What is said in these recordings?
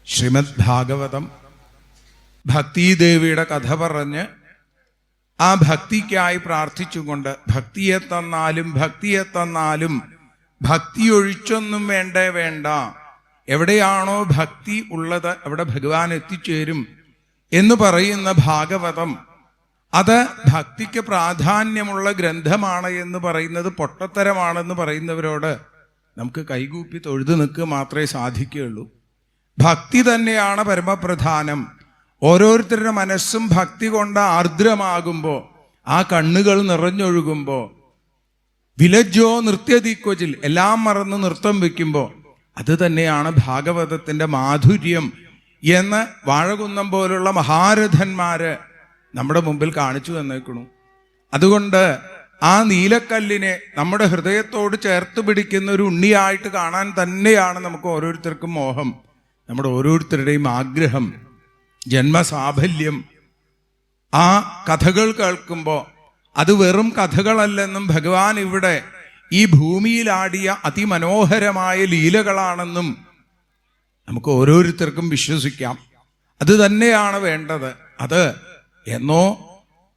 ശ്രീമദ് ഭാഗവതം ഭക്തിദേവിയുടെ കഥ പറഞ്ഞ് ആ ഭക്തിക്കായി പ്രാർത്ഥിച്ചുകൊണ്ട് ഭക്തിയെ തന്നാലും ഭക്തി ഒഴിച്ചൊന്നും വേണ്ട, എവിടെയാണോ ഭക്തി ഉള്ളത് അവിടെ ഭഗവാൻ എത്തിച്ചേരും എന്ന് പറയുന്ന ഭാഗവതം, അത് ഭക്തിക്ക് പ്രാധാന്യമുള്ള ഗ്രന്ഥമാണ് എന്ന് പറയുന്നത് പൊട്ടത്തരമാണെന്ന് പറയുന്നവരോട് നമുക്ക് കൈകൂപ്പി തൊഴുതു നിൽക്കുക മാത്രമേ സാധിക്കുകയുള്ളൂ. ഭക്തി തന്നെയാണ് പരമപ്രധാനം. ഓരോരുത്തരുടെ മനസ്സും ഭക്തി കൊണ്ട് ആർദ്രമാകുമ്പോൾ, ആ കണ്ണുകൾ നിറഞ്ഞൊഴുകുമ്പോൾ, വിലജോ നൃത്യതിക്കൊച്ചിൽ എല്ലാം മറന്ന് നൃത്തം വെക്കുമ്പോൾ, അത് തന്നെയാണ് ഭാഗവതത്തിന്റെ മാധുര്യം എന്ന് വാഴകുന്നം പോലുള്ള മഹാരഥന്മാര് നമ്മുടെ മുമ്പിൽ കാണിച്ചു തന്നേക്കണു. അതുകൊണ്ട് ആ നീലക്കല്ലിനെ നമ്മുടെ ഹൃദയത്തോട് ചേർത്ത് പിടിക്കുന്ന ഒരു ഉണ്ണിയായിട്ട് കാണാൻ തന്നെയാണ് നമുക്ക് ഓരോരുത്തർക്കും മോഹം, നമ്മുടെ ഓരോരുത്തരുടെയും ആഗ്രഹം, ജന്മസാഫല്യം. ആ കഥകൾ കേൾക്കുമ്പോൾ അത് വെറും കഥകളല്ലെന്നും ഭഗവാൻ ഇവിടെ ഈ ഭൂമിയിലാടിയ അതിമനോഹരമായ ലീലകളാണെന്നും നമുക്ക് ഓരോരുത്തർക്കും വിശ്വസിക്കാം. അത് തന്നെയാണ് വേണ്ടത്. അത് എന്നോ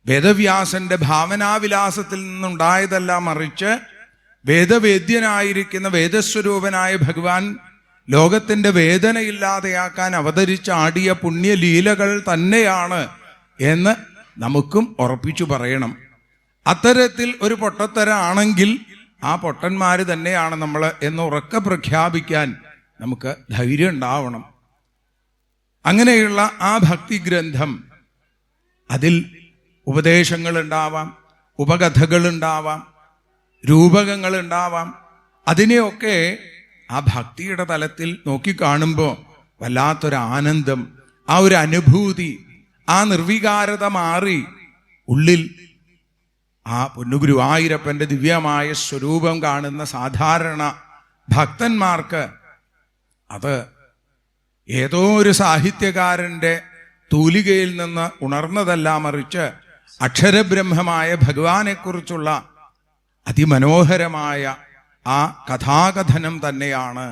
വേദവ്യാസന്റെ ഭാവനാവിലാസത്തിൽ നിന്നുണ്ടായതല്ല, മറിച്ച് വേദവേദ്യനായിരിക്കുന്ന വേദസ്വരൂപനായ ഭഗവാൻ ലോകത്തിന്റെ വേദനയില്ലാതെയാക്കാൻ അവതരിച്ചാടിയ പുണ്യലീലകൾ തന്നെയാണ് എന്ന് നമുക്കും ഉറപ്പിച്ചു പറയണം. അത്തരത്തിൽ ഒരു പൊട്ടത്തരാണെങ്കിൽ ആ പൊട്ടന്മാര് തന്നെയാണ് നമ്മൾ എന്ന് ഉറക്കെ പ്രഖ്യാപിക്കാൻ നമുക്ക് ധൈര്യം ഉണ്ടാവണം. അങ്ങനെയുള്ള ആ ഭക്തി ഗ്രന്ഥം, അതിൽ ഉപദേശങ്ങൾ ഉണ്ടാവാം, ഉപകഥകൾ ഉണ്ടാവാം, രൂപകങ്ങൾ ഉണ്ടാവാം. അതിനെയൊക്കെ ആ ഭക്തിയുടെ തലത്തിൽ നോക്കിക്കാണുമ്പോൾ വല്ലാത്തൊരു ആനന്ദം, ആ ഒരു അനുഭൂതി, ആ നിർവികാരത മാറി ഉള്ളിൽ ആ പൊന്നുഗുരുവായൂരപ്പന്റെ ദിവ്യമായ സ്വരൂപം കാണുന്ന സാധാരണ ഭക്തന്മാർക്ക് അത് ഏതോ ഒരു സാഹിത്യകാരന്റെ തൂലികയിൽ നിന്ന് ഉണർന്നതല്ല, മറിച്ച് അക്ഷരബ്രഹ്മമായ ഭഗവാനെക്കുറിച്ചുള്ള അതിമനോഹരമായ ആ കഥാകഥനം തന്നെയാണ്.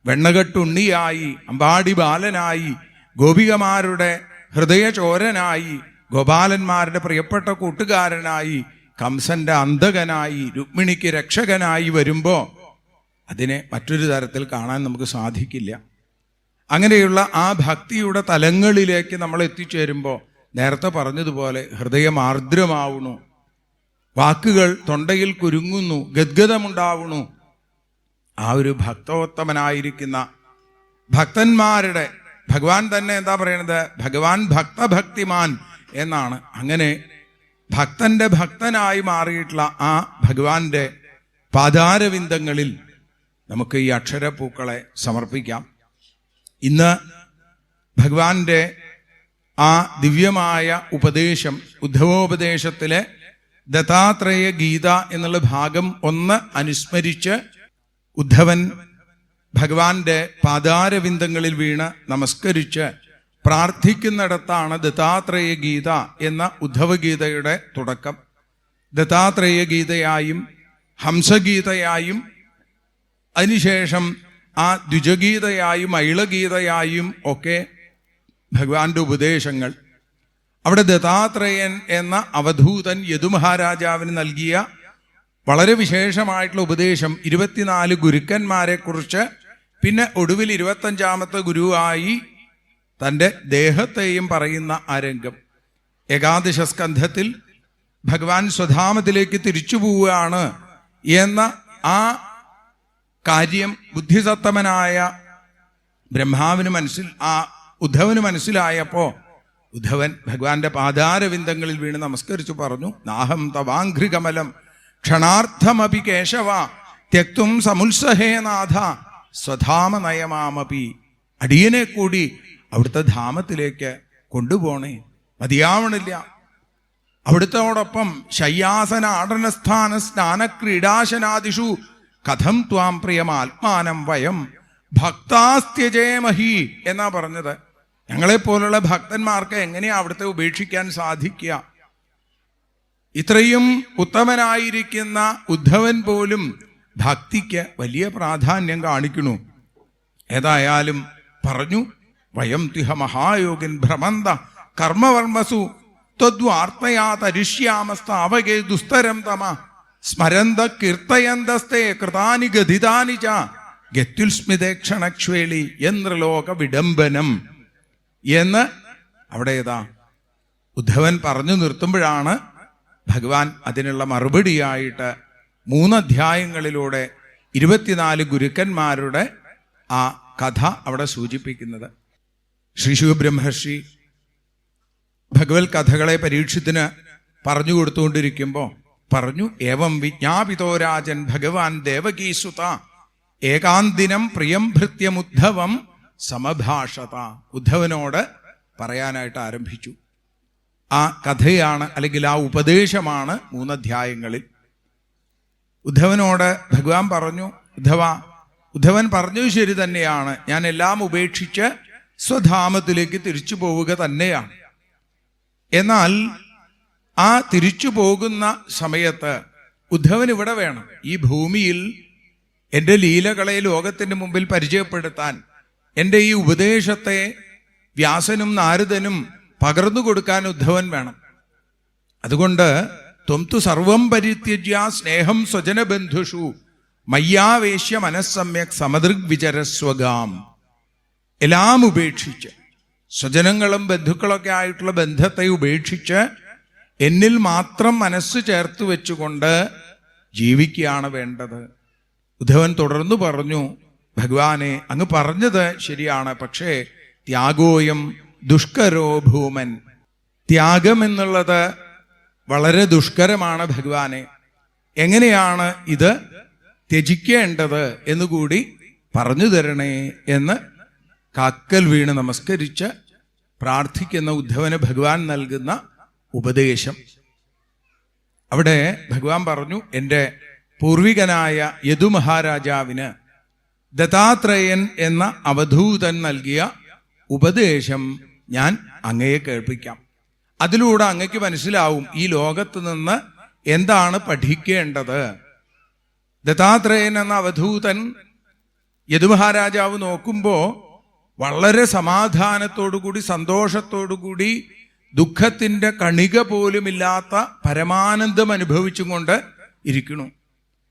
വെണ്ണകെട്ടുണ്ണിയായി, അമ്പാടി ബാലനായി, ഗോപികമാരുടെ ഹൃദയചോരനായി, ഗോപാലന്മാരുടെ പ്രിയപ്പെട്ട കൂട്ടുകാരനായി, കംസന്റെ അന്തകനായി, രുക്മിണിക്ക് രക്ഷകനായി വരുമ്പോൾ അതിനെ മറ്റൊരു തരത്തിൽ കാണാൻ നമുക്ക് സാധിക്കില്ല. അങ്ങനെയുള്ള ആ ഭക്തിയുടെ തലങ്ങളിലേക്ക് നമ്മൾ എത്തിച്ചേരുമ്പോൾ നേരത്തെ പറഞ്ഞതുപോലെ ഹൃദയം ആർദ്രമാവുന്നു, വാക്കുകൾ തൊണ്ടയിൽ കുരുങ്ങുന്നു, ഗദ്ഗതമുണ്ടാവുന്നു. ആ ഒരു ഭക്തോത്തമനായിരിക്കുന്ന ഭക്തന്മാരുടെ ഭഗവാൻ തന്നെ എന്താ പറയണത്? ഭഗവാൻ ഭക്തഭക്തിമാൻ എന്നാണ്. അങ്ങനെ ഭക്തന്റെ ഭക്തനായി മാറിയിട്ടുള്ള ആ ഭഗവാന്റെ പാദാരവിന്ദങ്ങളിൽ നമുക്ക് ഈ അക്ഷരപ്പൂക്കളെ സമർപ്പിക്കാം. ഇന്ന് ഭഗവാന്റെ ആ ദിവ്യമായ ഉപദേശം, ഉദ്ധവോപദേശത്തിലെ ദത്താത്രേയ ഗീത എന്നുള്ള ഭാഗം 1 അനുസ്മരിച്ച് ഉദ്ധവൻ ഭഗവാന്റെ പാദാരവിന്ദങ്ങളിൽ വീണ് നമസ്കരിച്ച് പ്രാർത്ഥിക്കുന്നിടത്താണ് ദത്താത്രേയ ഗീത എന്ന ഉദ്ധവഗീതയുടെ തുടക്കം. ദത്താത്രേയ ഗീതയായും ഹംസഗീതയായും അതിനുശേഷം ആ ദ്വിജഗീതയായും ഐളഗീതയായും ഒക്കെ ഭഗവാന്റെ ഉപദേശങ്ങൾ. അവിടെ ദത്താത്രേയൻ എന്ന അവധൂതൻ യദുമഹാരാജാവിന് നൽകിയ വളരെ വിശേഷമായിട്ടുള്ള ഉപദേശം 24 ഗുരുക്കന്മാരെ കുറിച്ച്, പിന്നെ ഒടുവിൽ 25ാമത്തെ ഗുരുവായി തൻ്റെ ദേഹത്തെയും പറയുന്ന ആ രംഗം. ഏകാദശ സ്കന്ധത്തിൽ ഭഗവാൻ സ്വധാമത്തിലേക്ക് തിരിച്ചു പോവുകയാണ് എന്ന ആ കാര്യം ബുദ്ധിസത്തമനായ ബ്രഹ്മാവിന് ഉദ്ധവന് മനസ്സിലായപ്പോ ഉദ്ധവൻ ഭഗവാന്റെ പാദാരവിന്ദങ്ങളിൽ വീണ് നമസ്കരിച്ചു പറഞ്ഞു, നാഹം തവാഘ്രികമലം ക്ഷണാർത്ഥമപി കേശവ ത്യക്തും സമുത്സഹേ നാഥ സ്വധാമനയമാമപി. അടിയനെ കൂടി അവിടുത്തെ ധാമത്തിലേക്ക് കൊണ്ടുപോണേ, മതിയാവണില്ല. അവിടുത്തോടൊപ്പം ശയ്യാസന ആടനസ്ഥാന സ്നാന ക്രീഡാശനാദിഷു കഥം ത്വാം പ്രിയമാത്മാനം വയം ഭക്താസ്ത്യജേമഹി എന്നാ പറഞ്ഞത്. ഞങ്ങളെപ്പോലുള്ള ഭക്തന്മാർക്ക് എങ്ങനെയാ അവിടുത്തെ ഉപേക്ഷിക്കാൻ സാധിക്കുക? ഇത്രയും ഉത്തമനായിരിക്കുന്ന ഉദ്ധവൻ പോലും ഭക്തിക്ക് വലിയ പ്രാധാന്യം കാണിക്കുന്നു. ഏതായാലും പറഞ്ഞു, വയം തിഹ മഹായോഗിൻ ഭ്രമന്ത കർമ്മവർമ്മസു ത്വദ്വാർത്തയാ തരിഷ്യാമസ്താവകേ ദുസ്തരം തമ സ്മരന്ത കീർത്തയന്തസ്തേ കൃതാനി ഗതിതാനി ച ഗത്യുൽസ്മിതേക്ഷണക്ഷ്വേളി യന്ത്രലോക വിഡംബനം എന്ന് അവിടെ ഏതാ ഉദ്ധവൻ പറഞ്ഞു നിർത്തുമ്പോഴാണ് ഭഗവാൻ അതിനുള്ള മറുപടിയായിട്ട് 3 അധ്യായങ്ങളിലൂടെ 24 ഗുരുക്കന്മാരുടെ ആ കഥ അവിടെ സൂചിപ്പിക്കുന്നത്. ശ്രീ ശുകബ്രഹ്മർഷി ഭഗവത് കഥകളെ പരീക്ഷത്തിന് പറഞ്ഞു കൊടുത്തുകൊണ്ടിരിക്കുമ്പോൾ പറഞ്ഞു, ഏവം വിജ്ഞാപിതോ രാജൻ ഭഗവാൻ ദേവകീസുത ഏകാന്തിനം പ്രിയം ഭൃത്യമുദ്ധവം സമഭാഷത. ഉദ്ധവനോട് പറയാനായിട്ട് ആരംഭിച്ചു. ആ കഥയാണ് അല്ലെങ്കിൽ ആ ഉപദേശമാണ് 3 അധ്യായങ്ങളിൽ. ഉദ്ധവനോട് ഭഗവാൻ പറഞ്ഞു, ഉദ്ധവൻ പറഞ്ഞത് ശരി തന്നെയാണ്, ഞാൻ എല്ലാം ഉപേക്ഷിച്ച് സ്വധാമത്തിലേക്ക് തിരിച്ചു പോവുക തന്നെയാണ്. എന്നാൽ ആ തിരിച്ചു പോകുന്ന സമയത്ത് ഉദ്ധവൻ ഇവിടെ വേണം. ഈ ഭൂമിയിൽ എൻ്റെ ലീലകളെ ലോകത്തിന് മുമ്പിൽ പരിചയപ്പെടുത്താൻ, എൻ്റെ ഈ ഉപദേശത്തെ വ്യാസനും നാരദനും പകർന്നു കൊടുക്കാൻ ഉദ്ധവൻ വേണം. അതുകൊണ്ട് ത്വം തു സർവം പരിത്യജ്യ സ്നേഹം സ്വജനബന്ധുഷു മയ്യാവേശ്യ മനസ്സമ്യക് സമദൃഗ്വിചരസ്വഗാം. എല്ലാം ഉപേക്ഷിച്ച്, സ്വജനങ്ങളും ബന്ധുക്കളൊക്കെ ആയിട്ടുള്ള ബന്ധത്തെ ഉപേക്ഷിച്ച് എന്നിൽ മാത്രം മനസ്സ് ചേർത്ത് വെച്ചുകൊണ്ട് ജീവിക്കുകയാണ് വേണ്ടത്. ഉദ്ധവൻ തുടർന്നു പറഞ്ഞു, ഭഗവാനെ അങ്ങ് പറഞ്ഞത് ശരിയാണ്, പക്ഷേ ത്യാഗോയം ദുഷ്കരോ ഭൂമൻ. ത്യാഗം എന്നുള്ളത് വളരെ ദുഷ്കരമാണ് ഭഗവാനെ. എങ്ങനെയാണ് ഇത് ത്യജിക്കേണ്ടത് എന്നുകൂടി പറഞ്ഞു തരണേ എന്ന് കാക്കൽ വീണ് നമസ്കരിച്ച് പ്രാർത്ഥിക്കുന്ന ഉദ്ധവന് ഭഗവാൻ നൽകുന്ന ഉപദേശം. അവിടെ ഭഗവാൻ പറഞ്ഞു, എൻ്റെ പൂർവികനായ യദു മഹാരാജാവിന് ദത്താത്രേയൻ എന്ന അവധൂതൻ നൽകിയ ഉപദേശം ഞാൻ അങ്ങയെ കേൾപ്പിക്കാം. അതിലൂടെ അങ്ങയ്ക്ക് മനസ്സിലാവും ഈ ലോകത്ത് നിന്ന് എന്താണ് പഠിക്കേണ്ടത്. ദത്താത്രേയൻ എന്ന അവധൂതൻ യദുമഹാരാജാവ് നോക്കുമ്പോൾ വളരെ സമാധാനത്തോടുകൂടി സന്തോഷത്തോടുകൂടി ദുഃഖത്തിൻ്റെ കണിക പോലുമില്ലാത്ത പരമാനന്ദം അനുഭവിച്ചും കൊണ്ട് ഇരിക്കണു.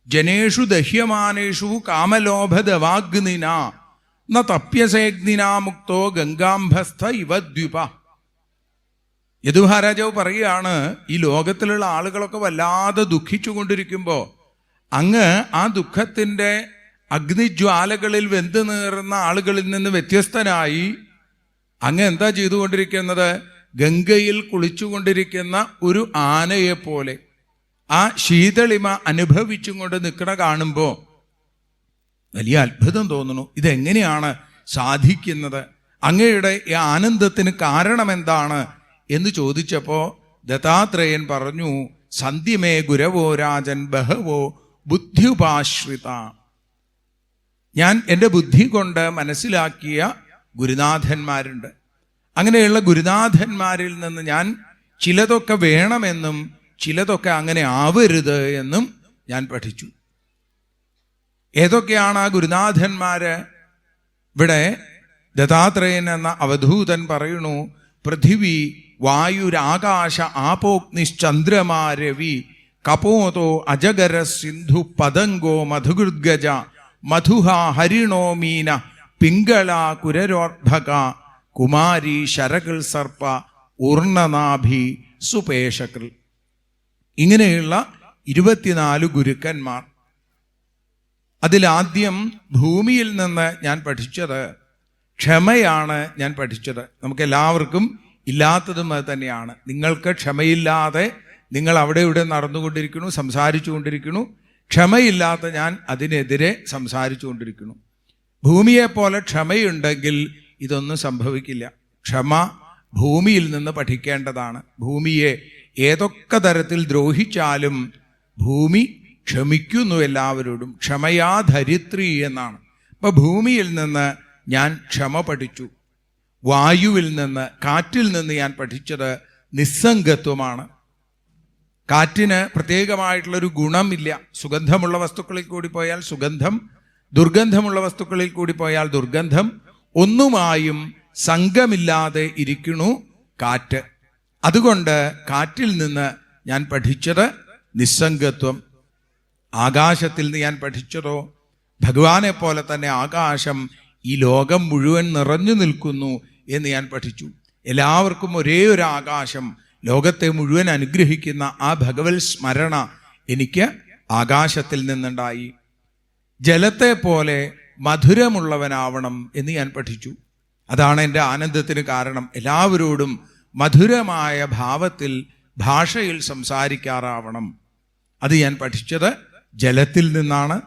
ജനേഷു ദഹ്യമാനേഷു കാമലോഭദവാഗ്നിന ന തപ്യസേഗ്നിനാ മുക്തോ ഗംഗാംഭസ്ഥ ഇവദ്വിപ. യദുമഹാരാജാവ് പറയുകയാണ്, ഈ ലോകത്തിലുള്ള ആളുകളൊക്കെ വല്ലാതെ ദുഃഖിച്ചു കൊണ്ടിരിക്കുമ്പോൾ അങ്ങ് ആ ദുഃഖത്തിൻ്റെ അഗ്നിജ്വാലകളിൽ വെന്തു നീറുന്ന ആളുകളിൽ നിന്ന് വ്യത്യസ്തനായി അങ്ങ് എന്താ ചെയ്തുകൊണ്ടിരിക്കുന്നത്? ഗംഗയിൽ കുളിച്ചുകൊണ്ടിരിക്കുന്ന ഒരു ആനയെപ്പോലെ ആ ശീതളിമ അനുഭവിച്ചും കൊണ്ട് നിൽക്കണ കാണുമ്പോൾ വലിയ അത്ഭുതം തോന്നുന്നു. ഇതെങ്ങനെയാണ് സാധിക്കുന്നത്? അങ്ങയുടെ ഈ ആനന്ദത്തിന് കാരണം എന്താണ് എന്ന് ചോദിച്ചപ്പോൾ ദത്താത്രേയൻ പറഞ്ഞു, സന്ധ്യമേ ഗുരവോ രാജൻ ബഹവോ ബുദ്ധ്യുപാശ്രിത. ഞാൻ എൻ്റെ ബുദ്ധി കൊണ്ട് മനസ്സിലാക്കിയ ഗുരുനാഥന്മാരുണ്ട്. അങ്ങനെയുള്ള ഗുരുനാഥന്മാരിൽ നിന്ന് ഞാൻ ചിലതൊക്കെ വേണമെന്നും ചിലതൊക്കെ അങ്ങനെ ആവരുത് എന്നും ഞാൻ പഠിച്ചു. ഏതൊക്കെയാണ് ആ ഗുരുനാഥന്മാര്? ഇവിടെ ദത്താത്രേയൻ എന്ന അവധൂതൻ പറയുന്നു, പൃഥിവി വായുരാകാശ ആപോഗ്നിശ്ചന്ദ്രമാ രവി കപോതോ അജഗര സിന്ധു പതംഗോ മധുഗൃദ്ഗജ മധുഹ ഹരിണോ മീന പിംഗള കുരരോർഭക കുമാരി ശരകൾ സർപ്പ ഊർണനാഭി സുപേഷകൃ. ഇങ്ങനെയുള്ള 24 ഗുരുക്കന്മാർ. അതിലാദ്യം ഭൂമിയിൽ നിന്ന് ഞാൻ പഠിച്ചത് ക്ഷമയാണ്. ഞാൻ പഠിച്ചത് നമുക്കെല്ലാവർക്കും ഇല്ലാത്തതും അത് തന്നെയാണ്. നിങ്ങൾക്ക് ക്ഷമയില്ലാതെ നിങ്ങൾ അവിടെ ഇവിടെ നടന്നുകൊണ്ടിരിക്കുന്നു, സംസാരിച്ചു കൊണ്ടിരിക്കുന്നു. ക്ഷമയില്ലാത്ത ഞാൻ അതിനെതിരെ സംസാരിച്ചു കൊണ്ടിരിക്കുന്നു. ഭൂമിയെപ്പോലെ ക്ഷമയുണ്ടെങ്കിൽ ഇതൊന്നും സംഭവിക്കില്ല. ക്ഷമ ഭൂമിയിൽ നിന്ന് പഠിക്കേണ്ടതാണ്. ഭൂമിയെ ഏതൊക്കെ തരത്തിൽ ദ്രോഹിച്ചാലും ഭൂമി ക്ഷമിക്കുന്നു എല്ലാവരോടും. ക്ഷമയാ ധരിത്രി എന്നാണ്. അപ്പം ഭൂമിയിൽ നിന്ന് ഞാൻ ക്ഷമ പഠിച്ചു. വായുവിൽ നിന്ന്, കാറ്റിൽ നിന്ന് ഞാൻ പഠിച്ചത് നിസ്സംഗത്വമാണ്. കാറ്റിന് പ്രത്യേകമായിട്ടുള്ളൊരു ഗുണമില്ല. സുഗന്ധമുള്ള വസ്തുക്കളിൽ കൂടി പോയാൽ സുഗന്ധം, ദുർഗന്ധമുള്ള വസ്തുക്കളിൽ കൂടി പോയാൽ ദുർഗന്ധം. ഒന്നുമായും സംഘമില്ലാതെ ഇരിക്കണു കാറ്റ്. അതുകൊണ്ട് കാറ്റിൽ നിന്ന് ഞാൻ പഠിച്ചത് നിസ്സംഗത്വം. ആകാശത്തിൽ നിന്ന് ഞാൻ പഠിച്ചതോ ഭഗവാനെ പോലെ തന്നെ ആകാശം ഈ ലോകം മുഴുവൻ നിറഞ്ഞു നിൽക്കുന്നു എന്ന് ഞാൻ പഠിച്ചു. എല്ലാവർക്കും ഒരേ ഒരു ആകാശം, ലോകത്തെ മുഴുവൻ അനുഗ്രഹിക്കുന്ന ആ ഭഗവത് സ്മരണ എനിക്ക് ആകാശത്തിൽ നിന്നുണ്ടായി. ജലത്തെ പോലെ മധുരമുള്ളവനാവണം എന്ന് ഞാൻ പഠിച്ചു. അതാണ് എൻ്റെ ആനന്ദത്തിന് കാരണം. എല്ലാവരോടും മധുരമായ ഭാവത്തിൽ ഭാഷയിൽ സംസാരിക്കാറാവണം. അത് ഞാൻ പഠിച്ചത് ജലത്തിൽ നിന്നാണ്.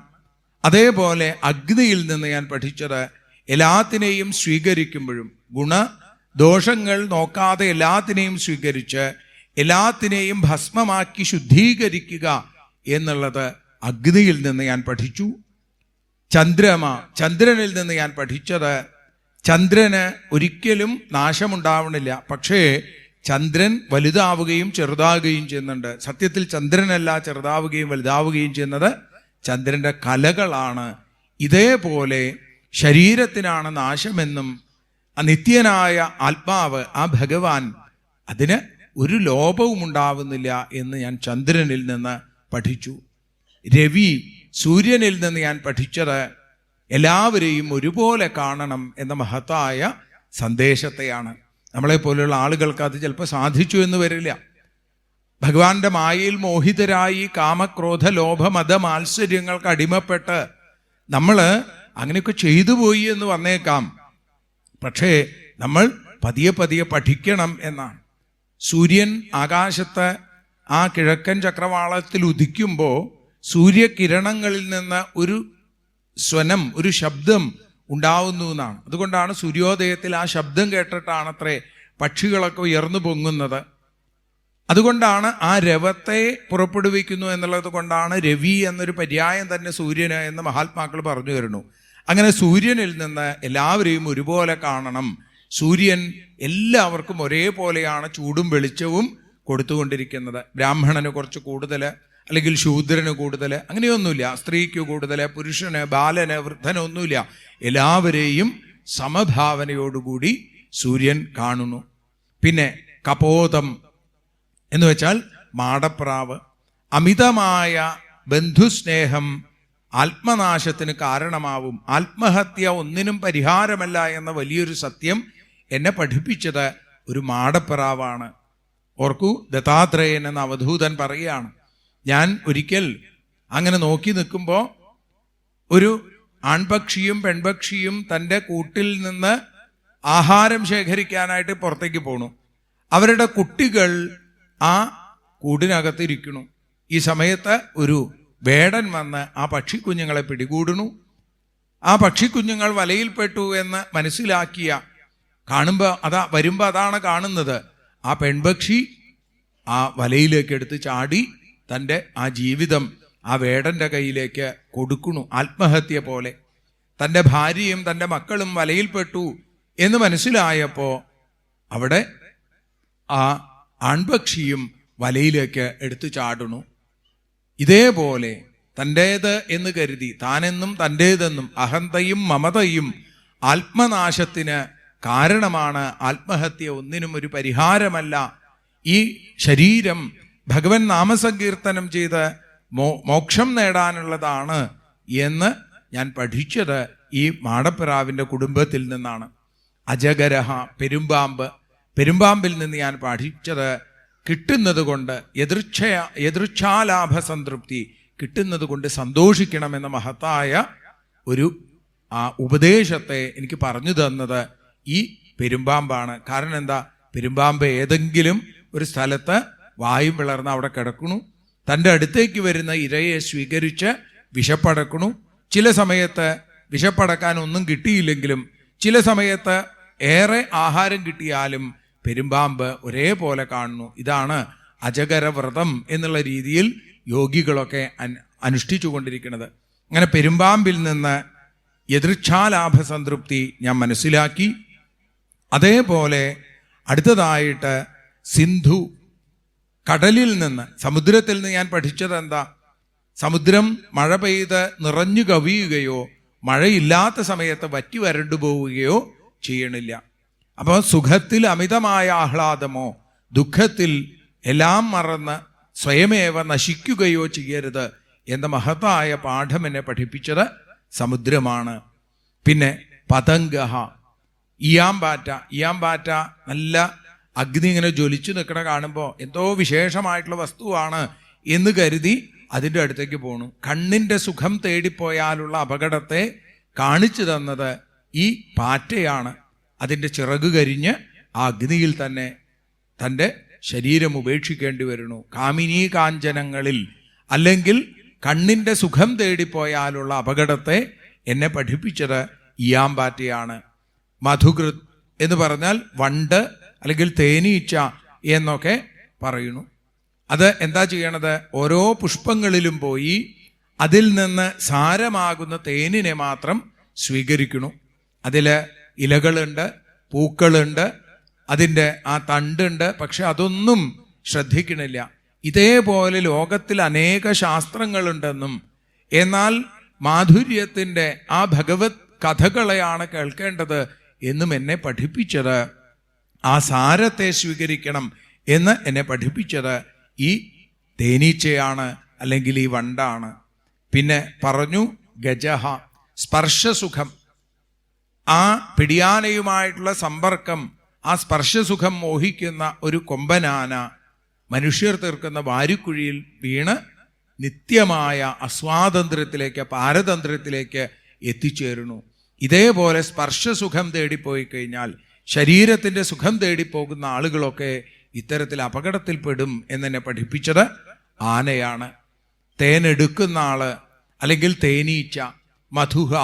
അതേപോലെ അഗ്നിയിൽ നിന്ന് ഞാൻ പഠിച്ചത് എല്ലാത്തിനെയും സ്വീകരിക്കുമ്പോഴും ഗുണദോഷങ്ങൾ നോക്കാതെ എല്ലാത്തിനെയും സ്വീകരിച്ച് എല്ലാത്തിനെയും ഭസ്മമാക്കി ശുദ്ധീകരിക്കുക എന്നുള്ളത് അഗ്നിയിൽ നിന്ന് ഞാൻ പഠിച്ചു. ചന്ദ്രനിൽ നിന്ന് ഞാൻ പഠിച്ചത് ചന്ദ്രന് ഒരിക്കലും നാശമുണ്ടാവണില്ല, പക്ഷേ ചന്ദ്രൻ വലുതാവുകയും ചെറുതാവുകയും ചെയ്യുന്നുണ്ട്. സത്യത്തിൽ ചന്ദ്രനല്ല ചെറുതാവുകയും വലുതാവുകയും ചെയ്യുന്നത് ചന്ദ്രന്റെ കലകളാണ്. ഇതേപോലെ ശരീരത്തിനാണ് നാശമെന്നും നിത്യനായ ആത്മാവ് ആ ഭഗവാൻ അതിന് ഒരു ലോപവും ഉണ്ടാവുന്നില്ല എന്ന് ഞാൻ ചന്ദ്രനിൽ നിന്ന് പഠിച്ചു. രവി സൂര്യനിൽ നിന്ന് ഞാൻ പഠിച്ചത് എല്ലാവരെയും ഒരുപോലെ കാണണം എന്ന മഹത്തായ സന്ദേശത്തെയാണ്. നമ്മളെപ്പോലെയുള്ള ആളുകൾക്ക് അത് ചിലപ്പോൾ സാധിച്ചു എന്ന് വരില്ല. ഭഗവാന്റെ മായയിൽ മോഹിതരായി കാമക്രോധ ലോഭ മത മാത്സര്യങ്ങൾക്ക് അടിമപ്പെട്ട് നമ്മൾ അങ്ങനെയൊക്കെ ചെയ്തു പോയി എന്ന് വന്നേക്കാം. പക്ഷേ നമ്മൾ പതിയെ പതിയെ പഠിക്കണം എന്നാണ്. സൂര്യൻ ആകാശത്ത് ആ കിഴക്കൻ ചക്രവാളത്തിൽ ഉദിക്കുമ്പോൾ സൂര്യകിരണങ്ങളിൽ നിന്ന് ഒരു സ്വനം, ഒരു ശബ്ദം ഉണ്ടാവുന്നു എന്നാണ്. അതുകൊണ്ടാണ് സൂര്യോദയത്തിൽ ആ ശബ്ദം കേട്ടിട്ടാണത്രേ പക്ഷികളൊക്കെ ഉയർന്നു പൊങ്ങുന്നത്. അതുകൊണ്ടാണ് ആ രവത്തെ പുറപ്പെടുവിക്കുന്നു എന്നുള്ളത് കൊണ്ടാണ് രവി എന്നൊരു പര്യായം തന്നെ സൂര്യന് എന്ന് മഹാത്മാക്കൾ പറഞ്ഞു തരുന്നു. അങ്ങനെ സൂര്യനിൽ നിന്ന് എല്ലാവരെയും ഒരുപോലെ കാണണം. സൂര്യൻ എല്ലാവർക്കും ഒരേപോലെയാണ് ചൂടും വെളിച്ചവും കൊടുത്തുകൊണ്ടിരിക്കുന്നത്. ബ്രാഹ്മണന് കുറച്ച് കൂടുതൽ, അല്ലെങ്കിൽ ശൂദ്രന് കൂടുതൽ, അങ്ങനെയൊന്നുമില്ല. സ്ത്രീക്ക് കൂടുതൽ, പുരുഷന്, ബാലന്, വൃദ്ധനൊന്നുമില്ല. എല്ലാവരെയും സമഭാവനയോടുകൂടി സൂര്യൻ കാണുന്നു. പിന്നെ കപോതം എന്ന് വെച്ചാൽ മാടപ്രാവ്. അമിതമായ ബന്ധുസ്നേഹം ആത്മനാശത്തിന് കാരണമാവും. ആത്മഹത്യ ഒന്നിനും പരിഹാരമല്ല എന്ന വലിയൊരു സത്യം എന്നെ പഠിപ്പിച്ചത് ഒരു മാടപ്രാവാണ്. ഓർക്കൂ, ദത്താത്രേയൻ എന്ന അവധൂതൻ പറയുകയാണ്, ഞാൻ ഒരിക്കൽ അങ്ങനെ നോക്കി നിൽക്കുമ്പോൾ ഒരു ആൺപക്ഷിയും പെൺപക്ഷിയും തൻ്റെ കൂട്ടിൽ നിന്ന് ആഹാരം ശേഖരിക്കാനായിട്ട് പുറത്തേക്ക് പോണു. അവരുടെ കുട്ടികൾ ആ കൂടിനകത്തിരിക്കണു. ഈ സമയത്ത് ഒരു വേടൻ വന്ന് ആ പക്ഷിക്കുഞ്ഞുങ്ങളെ പിടികൂടുന്നു. ആ പക്ഷിക്കുഞ്ഞുങ്ങൾ വലയിൽപ്പെട്ടു എന്ന് മനസ്സിലാക്കിയ വരുമ്പോൾ അതാണ് കാണുന്നത്, ആ പെൺപക്ഷി ആ വലയിലേക്ക് എടുത്ത് ചാടി തൻ്റെ ആ ജീവിതം ആ വേടൻ്റെ കയ്യിലേക്ക് കൊടുക്കണു. ആത്മഹത്യ പോലെ തൻ്റെ ഭാര്യയും തൻ്റെ മക്കളും വലയിൽപ്പെട്ടു എന്ന് മനസ്സിലായപ്പോൾ അവിടെ ആ ആൺപക്ഷിയും വലയിലേക്ക് എടുത്തു ചാടുന്നു. ഇതേപോലെ തൻ്റേത് എന്ന് കരുതി താനെന്നും തൻ്റേതെന്നും അഹന്തയും മമതയും ആത്മനാശത്തിന് കാരണമാണ്. ആത്മഹത്യ ഒന്നിനും ഒരു പരിഹാരമല്ല. ഈ ശരീരം ഭഗവൻ നാമസങ്കീർത്തനം ചെയ്ത് മോക്ഷം നേടാനുള്ളതാണ് എന്ന് ഞാൻ പഠിച്ചത് ഈ മാടപ്രാവിൻ്റെ കുടുംബത്തിൽ നിന്നാണ്. അജഗരഹ, പെരുമ്പാമ്പിൽ നിന്ന് ഞാൻ പഠിച്ചത് കിട്ടുന്നത് കൊണ്ട് യദൃച്ഛാലാഭ സംതൃപ്തി, കിട്ടുന്നത് കൊണ്ട് സന്തോഷിക്കണമെന്ന മഹത്തായ ഒരു ആ ഉപദേശത്തെ എനിക്ക് പറഞ്ഞു തന്നത് ഈ പെരുമ്പാമ്പാണ്. കാരണം എന്താ, പെരുമ്പാമ്പ് ഏതെങ്കിലും ഒരു സ്ഥലത്ത് വായും പിളർന്ന് അവിടെ കിടക്കണു. തൻ്റെ അടുത്തേക്ക് വരുന്ന ഇരയെ സ്വീകരിച്ച് വിശപ്പടക്കണു. ചില സമയത്ത് വിശപ്പടക്കാൻ ഒന്നും കിട്ടിയില്ലെങ്കിലും ചില സമയത്ത് ഏറെ ആഹാരം കിട്ടിയാലും പെരുമ്പാമ്പ് ഒരേപോലെ കാണുന്നു. ഇതാണ് അജഗര വ്രതം എന്നുള്ള രീതിയിൽ യോഗികളൊക്കെ അനുഷ്ഠിച്ചു കൊണ്ടിരിക്കുന്നത്. അങ്ങനെ പെരുമ്പാമ്പിൽ നിന്ന് യദൃച്ഛാലാഭ സംതൃപ്തി ഞാൻ മനസ്സിലാക്കി. അതേപോലെ അടുത്തതായിട്ട് സിന്ധു, കടലിൽ നിന്ന്, സമുദ്രത്തിൽ നിന്ന് ഞാൻ പഠിച്ചത് എന്താ, സമുദ്രം മഴ പെയ്ത് നിറഞ്ഞു കവിയുകയോ മഴയില്ലാത്ത സമയത്ത് വറ്റി വരണ്ടു പോവുകയോ ചെയ്യണില്ല. അപ്പോൾ സുഖത്തിൽ അമിതമായ ആഹ്ലാദമോ ദുഃഖത്തിൽ എല്ലാം മറന്ന് സ്വയമേവ നശിക്കുകയോ ചെയ്യരുത് എന്ന മഹത്തായ പാഠം എന്നെ പഠിപ്പിച്ചത് സമുദ്രമാണ്. പിന്നെ പതംഗഹ, ഇയാമ്പാറ്റ നല്ല അഗ്നി ഇങ്ങനെ ജ്വലിച്ചു നിൽക്കണ കാണുമ്പോൾ എന്തോ വിശേഷമായിട്ടുള്ള വസ്തുവാണ് എന്ന് കരുതി അതിൻ്റെ അടുത്തേക്ക് പോണു. കണ്ണിൻ്റെ സുഖം തേടിപ്പോയാലുള്ള അപകടത്തെ കാണിച്ചു തന്നത് ഈ പാറ്റയാണ്. അതിൻ്റെ ചിറക് കരിഞ്ഞ് ആ അഗ്നിയിൽ തന്നെ തൻ്റെ ശരീരം ഉപേക്ഷിക്കേണ്ടി വരുന്നു. കാമിനീ കാഞ്ചനങ്ങളിൽ അല്ലെങ്കിൽ കണ്ണിൻ്റെ സുഖം തേടിപ്പോയാലുള്ള അപകടത്തെ എന്നെ പഠിപ്പിച്ചത് ഇയാമ്പാറ്റയാണ്. മധുകൃത് എന്ന് പറഞ്ഞാൽ വണ്ട് അല്ലെങ്കിൽ തേനീച്ച എന്നൊക്കെ പറയുന്നു. അത് എന്താ ചെയ്യണത്? ഓരോ പുഷ്പങ്ങളിലും പോയി അതിൽ നിന്ന് സാരമാകുന്ന തേനിനെ മാത്രം സ്വീകരിക്കുന്നു. അതിൽ ഇലകളുണ്ട്, പൂക്കളുണ്ട്, അതിൻ്റെ ആ തണ്ടുണ്ട്, പക്ഷെ അതൊന്നും ശ്രദ്ധിക്കണില്ല. ഇതേപോലെ ലോകത്തിൽ അനേക ശാസ്ത്രങ്ങളുണ്ടെന്നും എന്നാൽ മാധുര്യത്തിൻ്റെ ആ ഭഗവത് കഥകളെയാണ് കേൾക്കേണ്ടത് എന്നും എന്നെ പഠിപ്പിച്ചത്, ആ സാരത്തെ സ്വീകരിക്കണം എന്ന് എന്നെ പഠിപ്പിച്ചത് ഈ തേനീച്ചയാണ് അല്ലെങ്കിൽ ഈ വണ്ടാണ്. പിന്നെ പറഞ്ഞു ഗജഹ, സ്പർശസുഖം. ആ പിടിയാനയുമായിട്ടുള്ള സമ്പർക്കം, ആ സ്പർശസുഖം മോഹിക്കുന്ന ഒരു കൊമ്പനാന മനുഷ്യർ തീർക്കുന്ന വാരിക്കുഴിയിൽ വീണ് നിത്യമായ അസ്വാതന്ത്ര്യത്തിലേക്ക്, പാരതന്ത്ര്യത്തിലേക്ക് എത്തിച്ചേരുന്നു. ഇതേപോലെ സ്പർശസുഖം തേടിപ്പോയി കഴിഞ്ഞാൽ, ശരീരത്തിൻ്റെ സുഖം തേടിപ്പോകുന്ന ആളുകളൊക്കെ ഇത്തരത്തിൽ അപകടത്തിൽപ്പെടും എന്നെന്നെ പഠിപ്പിച്ചത് ആനയാണ്. തേനെടുക്കുന്ന ആള് അല്ലെങ്കിൽ തേനീച്ച, മധുഹ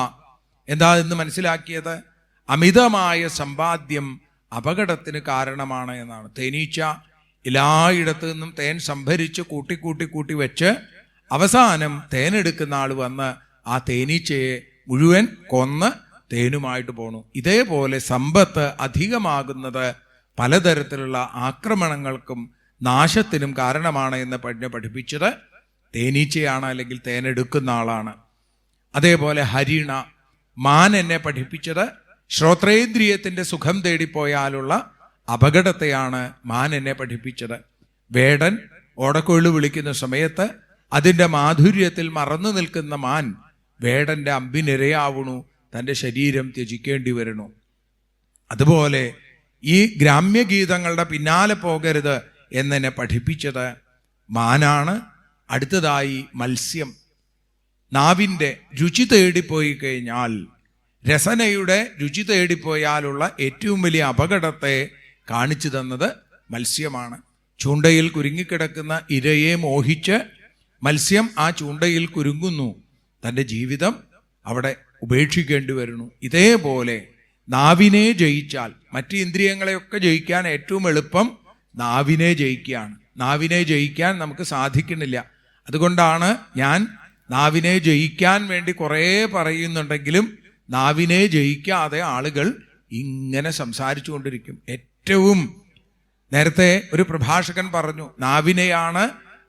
എന്താ എന്ന് മനസ്സിലാക്കിയത്? അമിതമായ സമ്പാദ്യം അപകടത്തിന് കാരണമാണ് എന്നാണ്. തേനീച്ച എല്ലായിടത്തു നിന്നും തേൻ സംഭരിച്ച് കൂട്ടി വെച്ച് അവസാനം തേനെടുക്കുന്ന ആൾ വന്ന് ആ തേനീച്ചയെ മുഴുവൻ കൊന്ന് തേനുമായിട്ട് പോണു. ഇതേപോലെ സമ്പത്ത് അധികമാകുന്നത് പലതരത്തിലുള്ള ആക്രമണങ്ങൾക്കും നാശത്തിനും കാരണമാണ് എന്ന് പഠിപ്പിച്ചത് തേനീച്ചയാണ് അല്ലെങ്കിൽ തേനെടുക്കുന്ന ആളാണ്. അതേപോലെ ഹരിണ, മാൻ എന്നെ പഠിപ്പിച്ചത് ശ്രോത്രേന്ദ്രിയത്തിൻ്റെ സുഖം തേടിപ്പോയാലുള്ള അപകടത്തെയാണ് മാൻ എന്നെ പഠിപ്പിച്ചത്. വേടൻ ഓടക്കൊള്ളു വിളിക്കുന്ന സമയത്ത് അതിൻ്റെ മാധുര്യത്തിൽ മറന്നു നിൽക്കുന്ന മാൻ വേടൻ്റെ അമ്പിനിരയാവണു, തൻ്റെ ശരീരം ത്യജിക്കേണ്ടി വരുന്നു. അതുപോലെ ഈ ഗ്രാമ്യഗീതങ്ങളുടെ പിന്നാലെ പോകരുത് എന്നെന്നെ പഠിപ്പിച്ചത് മാനാണ്. അടുത്തതായി മത്സ്യം. നാവിൻ്റെ രുചി തേടിപ്പോയി കഴിഞ്ഞാൽ, രസനയുടെ രുചി തേടിപ്പോയാലുള്ള ഏറ്റവും വലിയ അപകടത്തെ കാണിച്ചു തന്നത് മത്സ്യമാണ്. ചൂണ്ടയിൽ കുരുങ്ങിക്കിടക്കുന്ന ഇരയെ മോഹിച്ച് മത്സ്യം ആ ചൂണ്ടയിൽ കുരുങ്ങുന്നു, തൻ്റെ ജീവിതം അവിടെ ഉപേക്ഷിക്കേണ്ടി വരുന്നു. ഇതേപോലെ നാവിനെ ജയിച്ചാൽ, മറ്റ് ഇന്ദ്രിയങ്ങളെയൊക്കെ ജയിക്കാൻ ഏറ്റവും എളുപ്പം നാവിനെ ജയിക്കുകയാണ്. നാവിനെ ജയിക്കാൻ നമുക്ക് സാധിക്കുന്നില്ല. അതുകൊണ്ടാണ് ഞാൻ നാവിനെ ജയിക്കാൻ വേണ്ടി കുറേ പറയുന്നുണ്ടെങ്കിലും നാവിനെ ജയിക്കാതെ ആളുകൾ ഇങ്ങനെ സംസാരിച്ചു കൊണ്ടിരിക്കും. ഏറ്റവും നേരത്തെ ഒരു പ്രഭാഷകൻ പറഞ്ഞു, നാവിനെയാണ്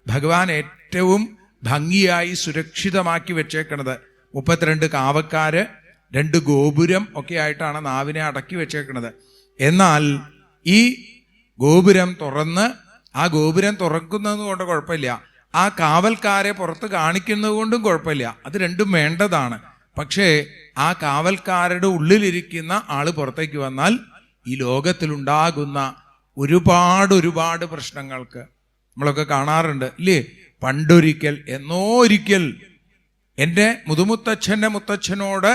ഭഗവാൻ ഏറ്റവും ഭംഗിയായി സുരക്ഷിതമാക്കി വെച്ചേക്കണത്. 32 കാവക്കാര്, 2 ഗോപുരം ഒക്കെ ആയിട്ടാണ് നാവിനെ അടക്കി വെച്ചേക്കണത്. എന്നാൽ ഈ ഗോപുരം തുറന്ന്, ആ ഗോപുരം തുറക്കുന്നത് കൊണ്ട് കുഴപ്പമില്ല, ആ കാവൽക്കാരെ പുറത്ത് കാണിക്കുന്നത് കൊണ്ടും കുഴപ്പമില്ല. അത് രണ്ടും വേണ്ടതാണ്. പക്ഷേ ആ കാവൽക്കാരുടെ ഉള്ളിലിരിക്കുന്ന ആള് പുറത്തേക്ക് വന്നാൽ ഈ ലോകത്തിലുണ്ടാകുന്ന ഒരുപാട് പ്രശ്നങ്ങൾക്ക് നമ്മളൊക്കെ കാണാറുണ്ട് ഇല്ലേ? പണ്ടൊരിക്കൽ, ഒരിക്കൽ എൻ്റെ മുതുമുത്തച്ഛൻ്റെ മുത്തച്ഛനോട്